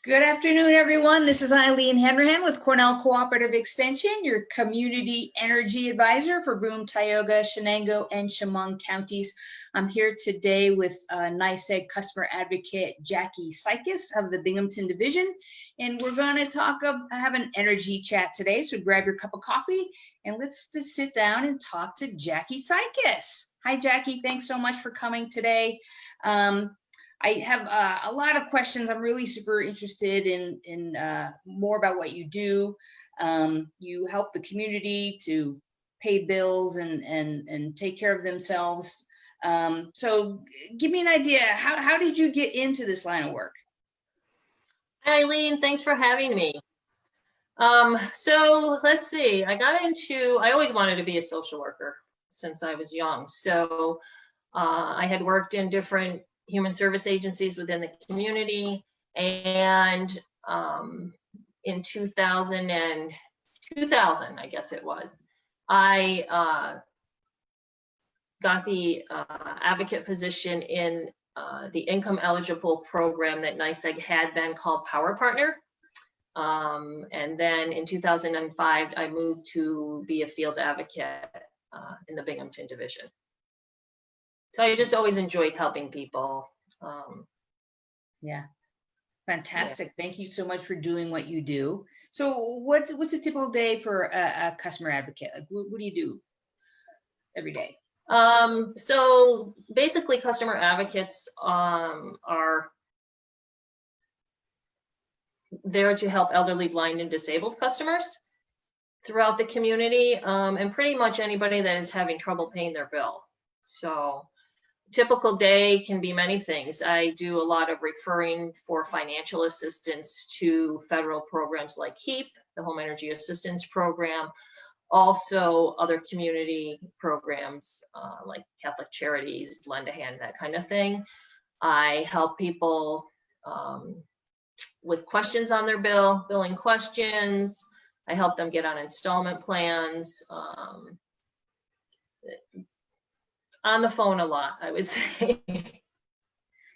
Good afternoon, everyone. This is Eileen Henrihan with Cornell Cooperative Extension, your community energy advisor for Broome, Tioga, Shenango, and Chemung counties. I'm here today with NYSEG customer advocate Jackie Sykes of the Binghamton Division, and we're going to have an energy chat today. So grab your cup of coffee and let's just sit down and talk to Jackie Sykes. Hi, Jackie. Thanks so much for coming today. I have a lot of questions. I'm really super interested in more about what you do. You help the community to pay bills and take care of themselves. So give me an idea. How did you get into this line of work? Eileen, thanks for having me. So let's see. I always wanted to be a social worker since I was young. So I had worked in different human service agencies within the community, and in 2000, I guess it was, I got the advocate position in the income eligible program that NYSEG had then called Power Partner. And then in 2005, I moved to be a field advocate in the Binghamton Division. So I just always enjoyed helping people. Yeah, fantastic. Yeah. Thank you so much for doing what you do. So what's a typical day for a customer advocate? Like, what do you do every day? So basically customer advocates are there to help elderly, blind, and disabled customers throughout the community, and pretty much anybody that is having trouble paying their bill. So typical day can be many things. I do a lot of referring for financial assistance to federal programs like HEAP, the Home Energy Assistance Program, also other community programs like Catholic Charities, Lend a Hand, that kind of thing. I help people with questions on their billing questions. I help them get on installment plans. On the phone a lot, I would say.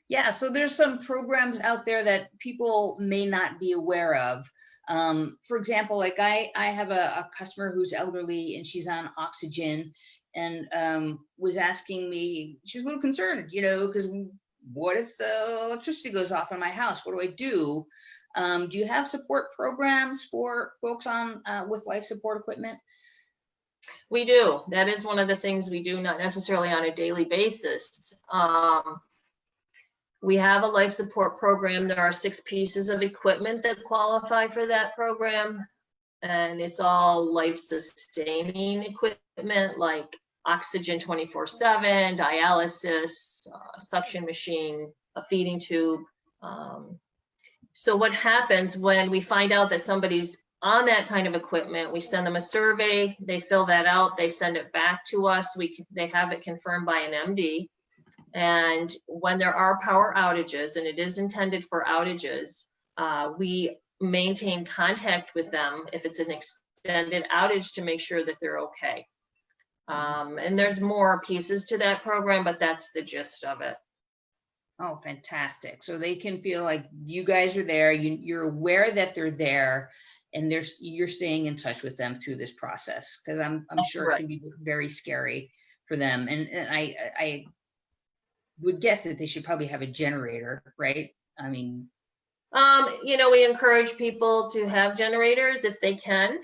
Yeah, so there's some programs out there that people may not be aware of. For example, like I have a customer who's elderly and she's on oxygen, and was asking me, she was a little concerned, because what if the electricity goes off in my house? What do I do? Do you have support programs for folks on with life support equipment? We do. That is one of the things we do, not necessarily on a daily basis. We have a life support program. There are 6 pieces of equipment that qualify for that program, and it's all life-sustaining equipment like oxygen 24/7, dialysis, suction machine, a feeding tube. So what happens when we find out that somebody's on that kind of equipment, we send them a survey, they fill that out, they send it back to us, they have it confirmed by an MD. And when there are power outages, and it is intended for outages, we maintain contact with them if it's an extended outage to make sure that they're okay. And there's more pieces to that program, but that's the gist of it. Oh, fantastic. So they can feel like you guys are there, you're aware that they're there, and you're staying in touch with them through this process, because I'm sure it can be very scary for them. And I would guess that they should probably have a generator, right? I mean, we encourage people to have generators if they can,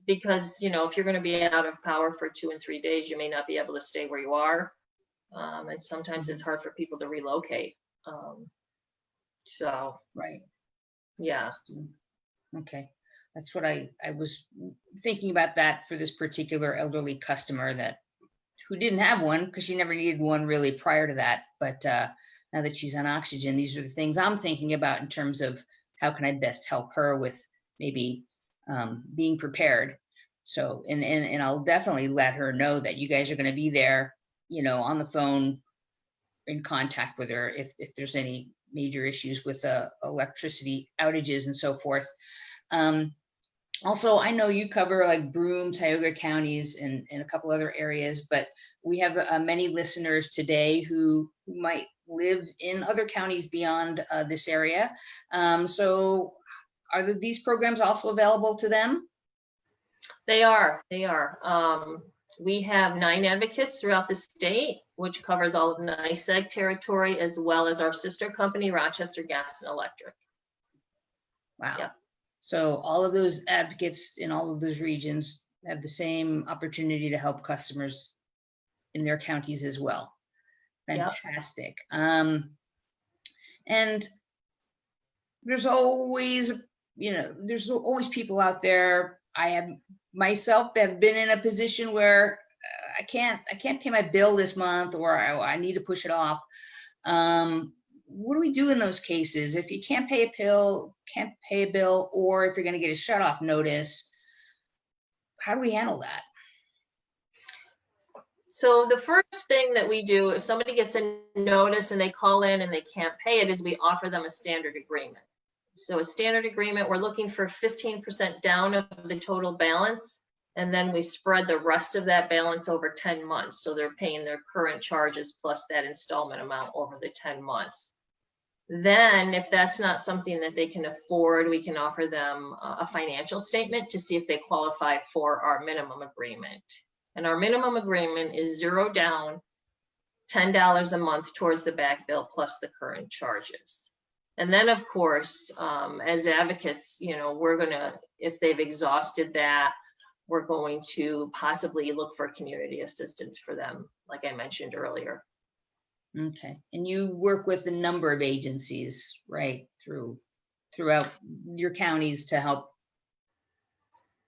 because if you're going to be out of power for 2 and 3 days, you may not be able to stay where you are, and sometimes it's hard for people to relocate. So right. Yeah. Okay. That's what I was thinking about, that for this particular elderly customer who didn't have one because she never needed one really prior to that. But now that she's on oxygen, these are the things I'm thinking about in terms of how can I best help her with maybe being prepared. So, and I'll definitely let her know that you guys are going to be there, on the phone, in contact with her if there's any major issues with electricity outages and so forth. Also, I know you cover like Broome, Tioga counties and a couple other areas, but we have many listeners today who might live in other counties beyond this area. So are these programs also available to them? They are. We have 9 advocates throughout the state, which covers all of NYSEG territory, as well as our sister company, Rochester Gas and Electric. Wow. Yep. So all of those advocates in all of those regions have the same opportunity to help customers in their counties as well. Fantastic. Yep. And there's always, there's always people out there. I have myself have been in a position where I can't pay my bill this month, or I need to push it off. What do we do in those cases? If you can't pay a bill, or if you're going to get a shut-off notice, how do we handle that? So the first thing that we do, if somebody gets a notice and they call in and they can't pay it, is we offer them a standard agreement. So a standard agreement, we're looking for 15% down of the total balance, and then we spread the rest of that balance over 10 months. So they're paying their current charges plus that installment amount over the 10 months. Then if that's not something that they can afford, we can offer them a financial statement to see if they qualify for our minimum agreement. And our minimum agreement is 0 down, $10 a month towards the back bill plus the current charges. And then of course, as advocates, we're gonna, if they've exhausted that, we're going to possibly look for community assistance for them, like I mentioned earlier. Okay, and you work with a number of agencies, right, throughout your counties to help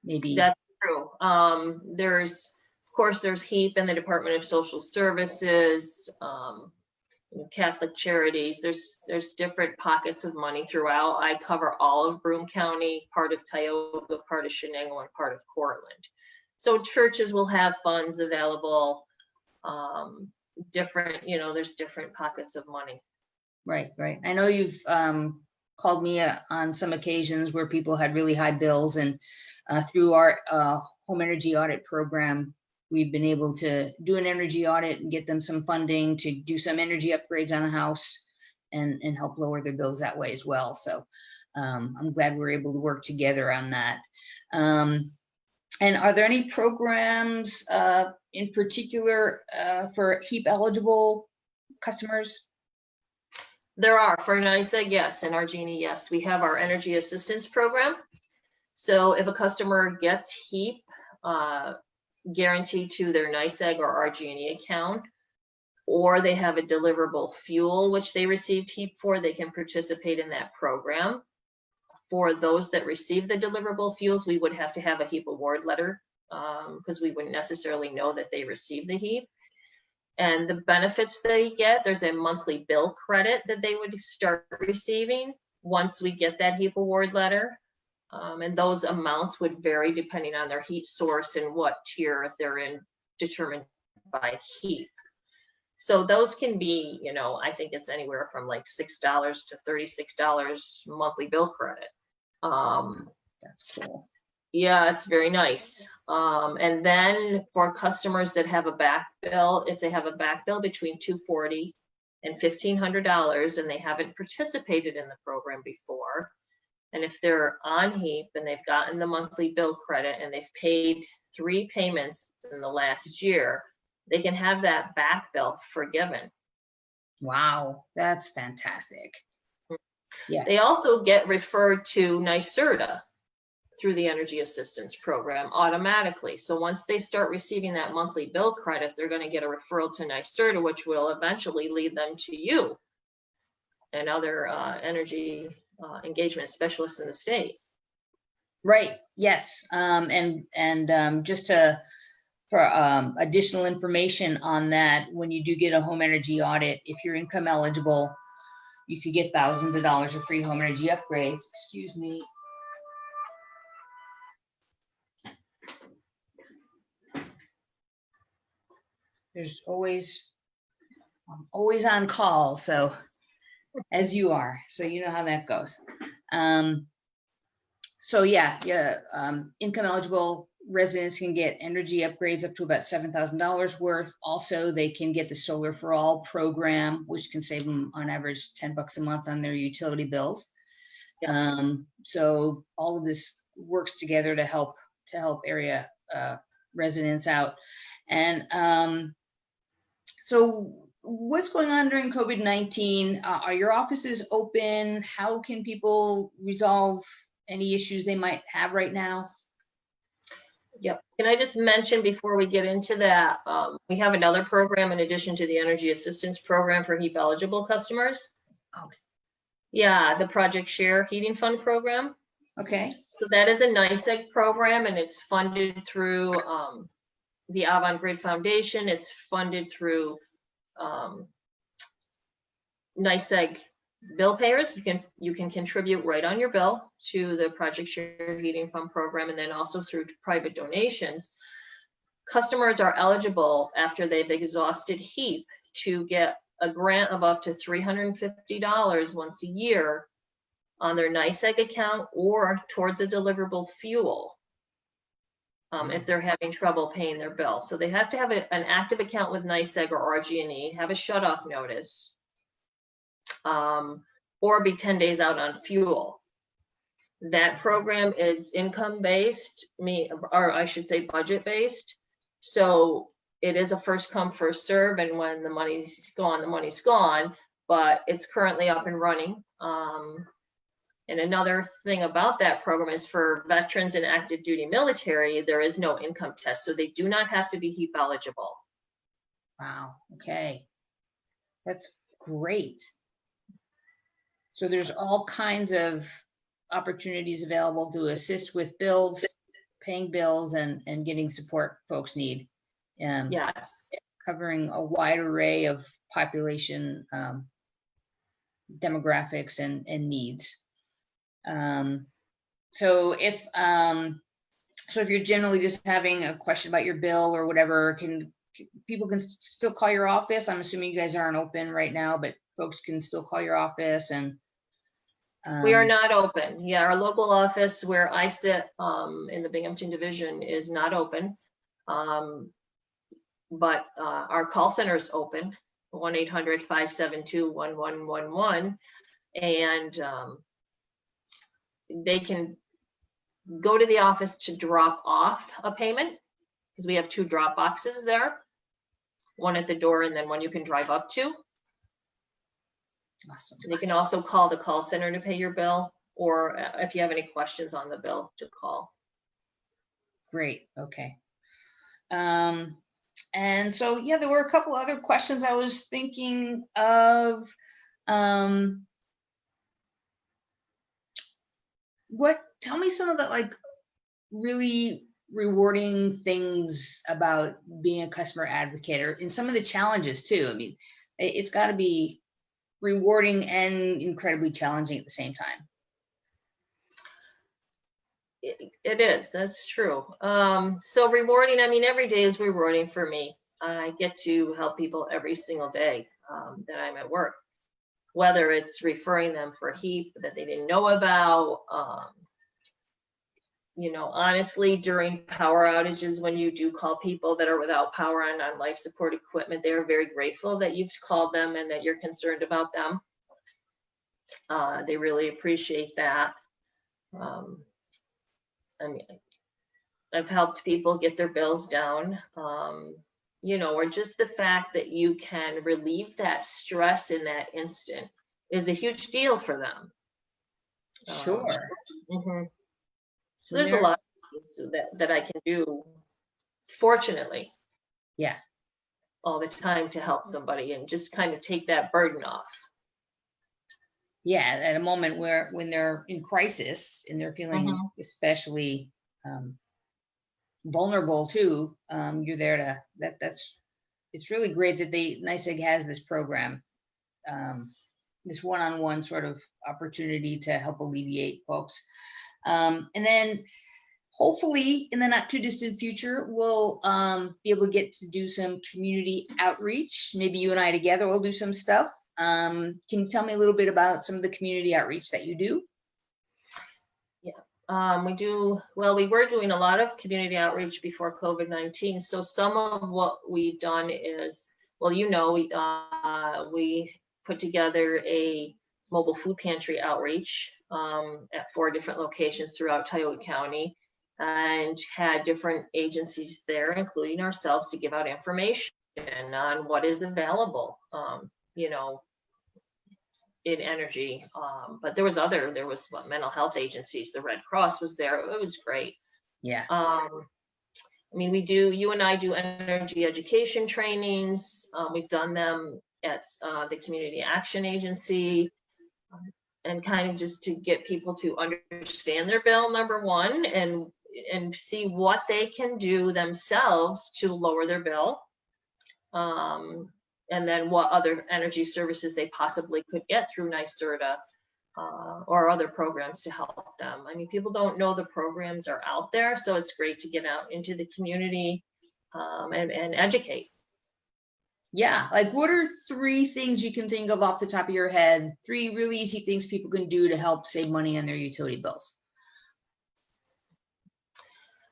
maybe. That's true. Of course, there's HEAP and the Department of Social Services, Catholic Charities. There's different pockets of money throughout. I cover all of Broome County, part of Tioga, part of Shenango, and part of Cortland. So churches will have funds available. There's different pockets of money. Right. I know you've called me on some occasions where people had really high bills, and through our home energy audit program, we've been able to do an energy audit and get them some funding to do some energy upgrades on the house and help lower their bills that way as well. So I'm glad we're able to work together on that. And are there any programs in particular for HEAP eligible customers? There are. For NYSEG, yes, and RG&E, yes. We have our energy assistance program. So if a customer gets HEAP guaranteed to their NYSEG or RG&E account, or they have a deliverable fuel which they received HEAP for, they can participate in that program. For those that receive the deliverable fuels, we would have to have a HEAP award letter because we wouldn't necessarily know that they received the HEAP. And the benefits they get, there's a monthly bill credit that they would start receiving once we get that HEAP award letter. And those amounts would vary depending on their heat source and what tier they're in, determined by HEAP. So those can be, I think it's anywhere from like $6 to $36 monthly bill credit. That's cool. Yeah, it's very nice. And then for customers that have a back bill, if they have a back bill between $240 and $1,500 and they haven't participated in the program before, and if they're on HEAP and they've gotten the monthly bill credit and they've paid 3 payments in the last year, they can have that back bill forgiven. Wow, that's fantastic. Yeah. They also get referred to NYSERDA through the Energy Assistance Program automatically. So once they start receiving that monthly bill credit, they're going to get a referral to NYSERDA, which will eventually lead them to you and other energy engagement specialists in the state. Right. Yes. And just for additional information on that, when you do get a home energy audit, if you're income eligible, you could get thousands of dollars of free home energy upgrades. Excuse me. There's always, I'm always on call, so as you are, so you know how that goes. So yeah, income eligible residents can get energy upgrades up to about $7,000 worth. Also, they can get the Solar for All program, which can save them on average $10 a month on their utility bills. So all of this works together to help area residents out. And so what's going on during COVID-19? Are your offices open? How can people resolve any issues they might have right now? Yep. Can I just mention before we get into that, we have another program in addition to the energy assistance program for HEAP eligible customers. Okay. Yeah, the Project Share Heating Fund program. Okay. So that is a NYSEG program, and it's funded through the Avon Grid Foundation. It's funded through NYSEG bill payers. You can contribute right on your bill to the Project Share Heating Fund program, and then also through private donations. Customers are eligible after they've exhausted HEAP to get a grant of up to $350 once a year on their NYSEG account or towards a deliverable fuel if they're having trouble paying their bill. So they have to have an active account with NYSEG or RG&E, have a shutoff notice, or be 10 days out on fuel. That program is income-based, or I should say budget-based. So it is a first come, first serve, and when the money's gone, the money's gone, but it's currently up and running. And another thing about that program is for veterans and active duty military, there is no income test, so they do not have to be HEAP eligible. Wow, okay. That's great. So there's all kinds of opportunities available to assist with bills, paying bills, and getting support folks need. Yes. Covering a wide array of population demographics and needs. So if you're generally just having a question about your bill or whatever, people can still call your office? I'm assuming you guys aren't open right now, but folks can still call your office. And we are not open. Yeah, our local office where I sit in the Binghamton division is not open. But our call center is open, 1-800-572-1111. And they can go to the office to drop off a payment, because we have 2 drop boxes there, one at the door and then one you can drive up to. Awesome. They can also call the call center to pay your bill, or if you have any questions on the bill, to call. Great. Okay. And so, yeah, there were a couple other questions I was thinking of. Tell me some of the really rewarding things about being a customer advocate, and some of the challenges too. I mean, it's got to be rewarding and incredibly challenging at the same time. It is, that's true. So rewarding, I mean, every day is rewarding for me. I get to help people every single day that I'm at work, whether it's referring them for HEAP that they didn't know about. Honestly, during power outages, when you do call people that are without power and on life support equipment, they're very grateful that you've called them and that you're concerned about them. They really appreciate that. I mean, I've helped people get their bills down, or just the fact that you can relieve that stress in that instant is a huge deal for them. Sure. So there's a lot of things that I can do, fortunately. Yeah. All the time to help somebody and just kind of take that burden off. Yeah, at a moment when they're in crisis and they're feeling especially vulnerable too, you're there to it's really great that NYSEG has this program, this one-on-one sort of opportunity to help alleviate folks. And then hopefully in the not too distant future, we'll be able to get to do some community outreach. Maybe you and I together will do some stuff. Can you tell me a little bit about some of the community outreach that you do? Yeah. We were doing a lot of community outreach before COVID-19. So some of what we've done is, well, we put together a mobile food pantry outreach at 4 different locations throughout Tioga County, and had different agencies there, including ourselves, to give out information on what is available, in energy. But there was mental health agencies, the Red Cross was there. It was great. Yeah. You and I do energy education trainings. We've done them at the Community Action Agency, and kind of just to get people to understand their bill, number one, and see what they can do themselves to lower their bill. And then what other energy services they possibly could get through NYSERDA or other programs to help them. People don't know the programs are out there, so it's great to get out into the community and educate. Yeah, like what are 3 things you can think of off the top of your head? 3 really easy things people can do to help save money on their utility bills?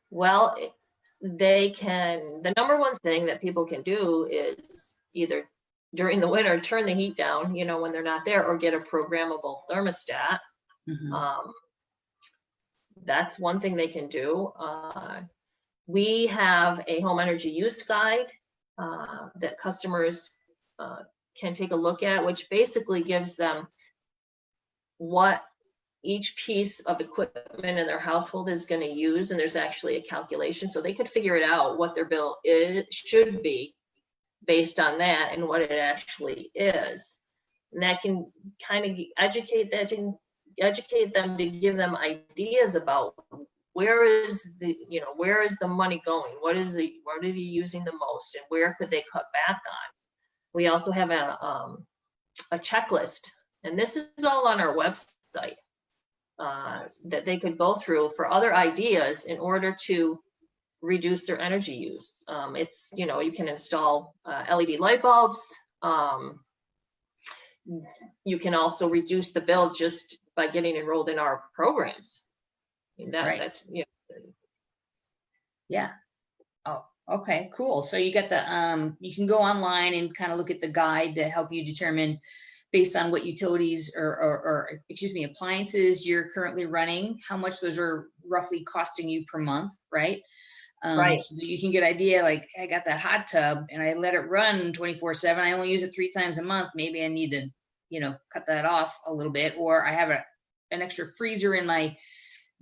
Well, the number one thing that people can do is either during the winter turn the heat down, when they're not there, or get a programmable thermostat. Mm-hmm. That's one thing they can do. We have a home energy use guide that customers can take a look at, which basically gives them what each piece of equipment in their household is going to use, and there's actually a calculation, so they could figure it out what their bill should be based on that and what it actually is. And that can kind of educate them to give them ideas about where is the money going, what are they using the most, and where could they cut back on. We also have a checklist, and this is all on our website, that they could go through for other ideas in order to reduce their energy use. You can install LED light bulbs. You can also reduce the bill just by getting enrolled in our programs. Right. Yeah. Oh, okay, cool. So you got you can go online and kind of look at the guide to help you determine, based on what utilities or appliances you're currently running, how much those are roughly costing you per month, right? Right. So that you can get an idea, like, I got that hot tub and I let it run 24/7. I only use it 3 times a month. Maybe I need to, cut that off a little bit. Or I have an extra freezer in my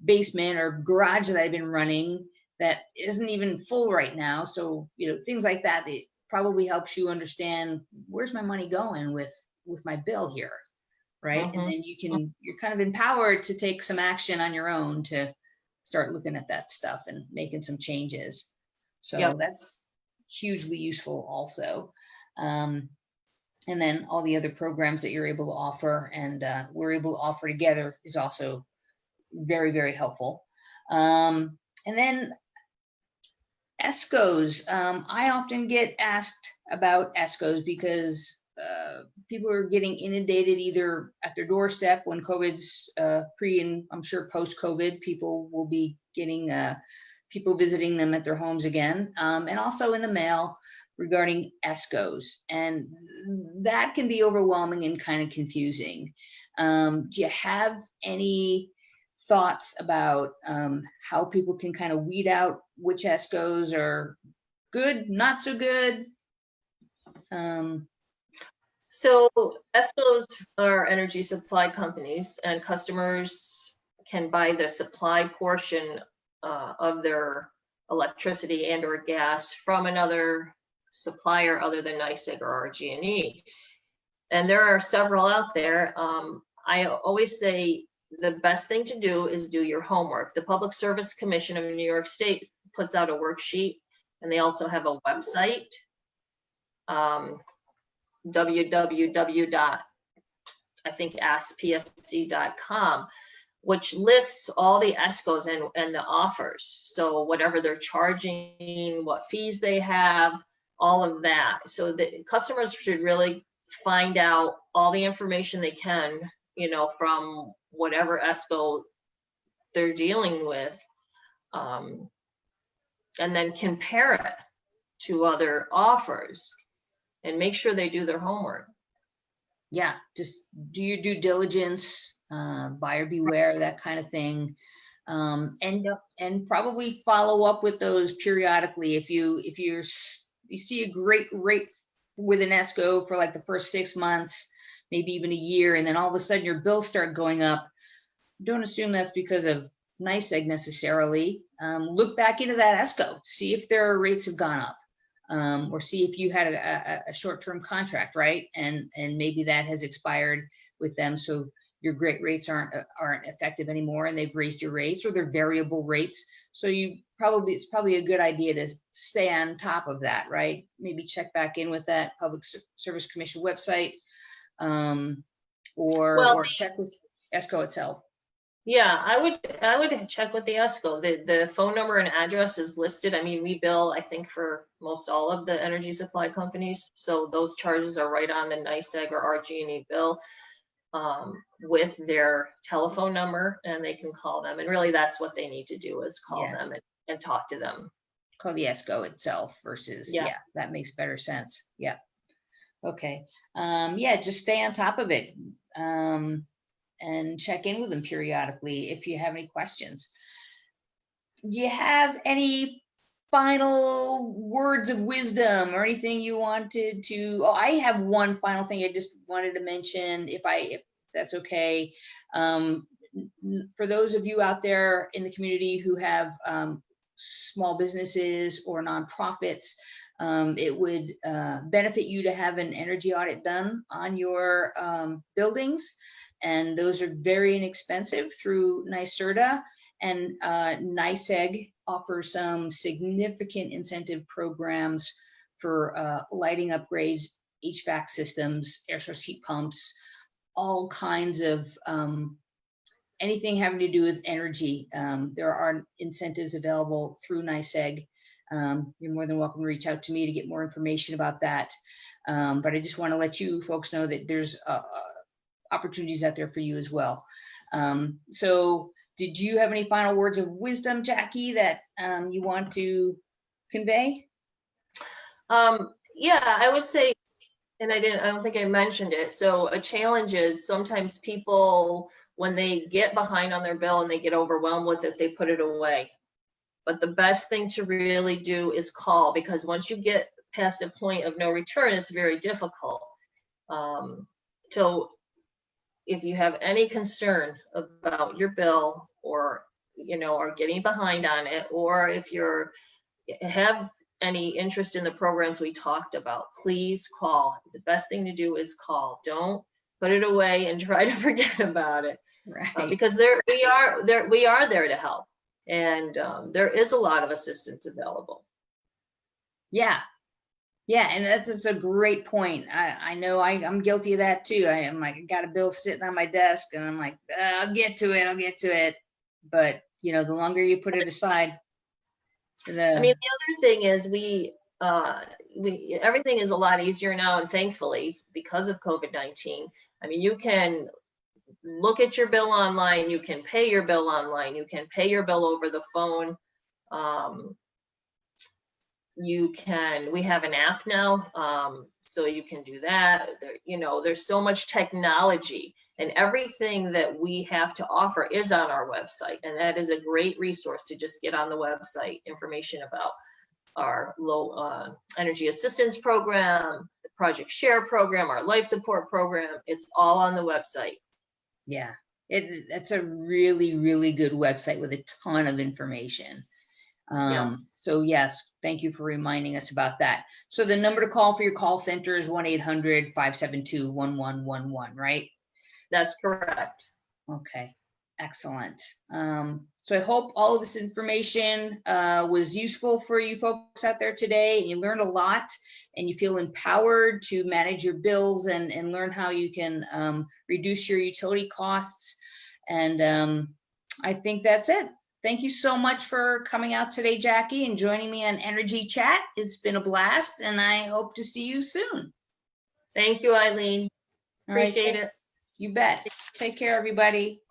basement or garage that I've been running that isn't even full right now. So, things like that, it probably helps you understand, where's my money going with my bill here, right? Mm-hmm. And then you're kind of empowered to take some action on your own to start looking at that stuff and making some changes. So That's hugely useful also. And then all the other programs that you're able to offer and we're able to offer together is also very, very helpful. And then ESCOs. I often get asked about ESCOs because people are getting inundated either at their doorstep when COVID's pre and I'm sure post-COVID, people will be getting people visiting them at their homes again, and also in the mail regarding ESCOs. And that can be overwhelming and kind of confusing. Do you have any thoughts about how people can kind of weed out which ESCOs are good, not so good? So ESCOs are energy supply companies, and customers can buy the supply portion of their electricity and or gas from another supplier other than NYSEG or RG&E. And there are several out there. I always say the best thing to do is do your homework. The Public Service Commission of New York State puts out a worksheet, and they also have a website, www.askpsc.com, which lists all the ESCOs and the offers. So whatever they're charging, what fees they have, all of that. So the customers should really find out all the information they can, from whatever ESCO they're dealing with, and then compare it to other offers and make sure they do their homework. Yeah, just do your due diligence, buyer beware, that kind of thing. And probably follow up with those periodically. If you see a great rate with an ESCO for like the first 6 months, maybe even a year, and then all of a sudden your bills start going up, don't assume that's because of NYSEG necessarily. Look back into that ESCO, see if their rates have gone up, or see if you had a short-term contract, right? And maybe that has expired with them, so your great rates aren't effective anymore, and they've raised your rates, or they're variable rates. So it's probably a good idea to stay on top of that, right? Maybe check back in with that Public Service Commission website, or check with ESCO itself. Yeah, I would check with the ESCO. The phone number and address is listed. I mean, we bill, I think, for most all of the energy supply companies. So those charges are right on the NYSEG or RG&E bill, with their telephone number, and they can call them. And really that's what they need to do, is call them and talk to them. Call the ESCO itself versus, that makes better sense. Yeah. Okay. Just stay on top of it. And check in with them periodically if you have any questions. Do you have any final words of wisdom or anything you wanted to? Oh, I have one final thing I just wanted to mention, if that's okay. For those of you out there in the community who have small businesses or nonprofits, it would benefit you to have an energy audit done on your buildings. And those are very inexpensive through NYSERDA, and NYSEG offers some significant incentive programs for lighting upgrades, HVAC systems, air source heat pumps, all kinds of anything having to do with energy. There are incentives available through NYSEG. You're more than welcome to reach out to me to get more information about that. But I just want to let you folks know that there's opportunities out there for you as well. So did you have any final words of wisdom, Jackie, that you want to convey? I would say, and I don't think I mentioned it. So a challenge is sometimes people, when they get behind on their bill and they get overwhelmed with it, they put it away. But the best thing to really do is call, because once you get past a point of no return, it's very difficult. So if you have any concern about your bill, or are getting behind on it, or if have any interest in the programs we talked about, please call. The best thing to do is call. Don't put it away and try to forget about it, right? Because we are there to help, and there is a lot of assistance available. Yeah, and that's a great point. I know I'm guilty of that too. I am like, I got a bill sitting on my desk, and I'm like, I'll get to it. But the longer you put it aside, I mean, the other thing is everything is a lot easier now, and thankfully, because of COVID-19. I mean, you can look at your bill online, you can pay your bill online, you can pay your bill over the phone. We have an app now, so you can do that. There's so much technology, and everything that we have to offer is on our website. And that is a great resource to just get on the website, information about our low energy assistance program, the project share program, our life support program. It's all on the website. Yeah, that's a really, really good website with a ton of information. So yes, thank you for reminding us about that. So the number to call for your call center is 1-800-572-1111, right? That's correct. Okay, excellent. So I hope all of this information was useful for you folks out there today, and you learned a lot, and you feel empowered to manage your bills and learn how you can reduce your utility costs. And I think that's it. Thank you so much for coming out today, Jackie, and joining me on Energy Chat. It's been a blast, and I hope to see you soon. Thank you, Eileen. Appreciate it. You bet. Take care, everybody.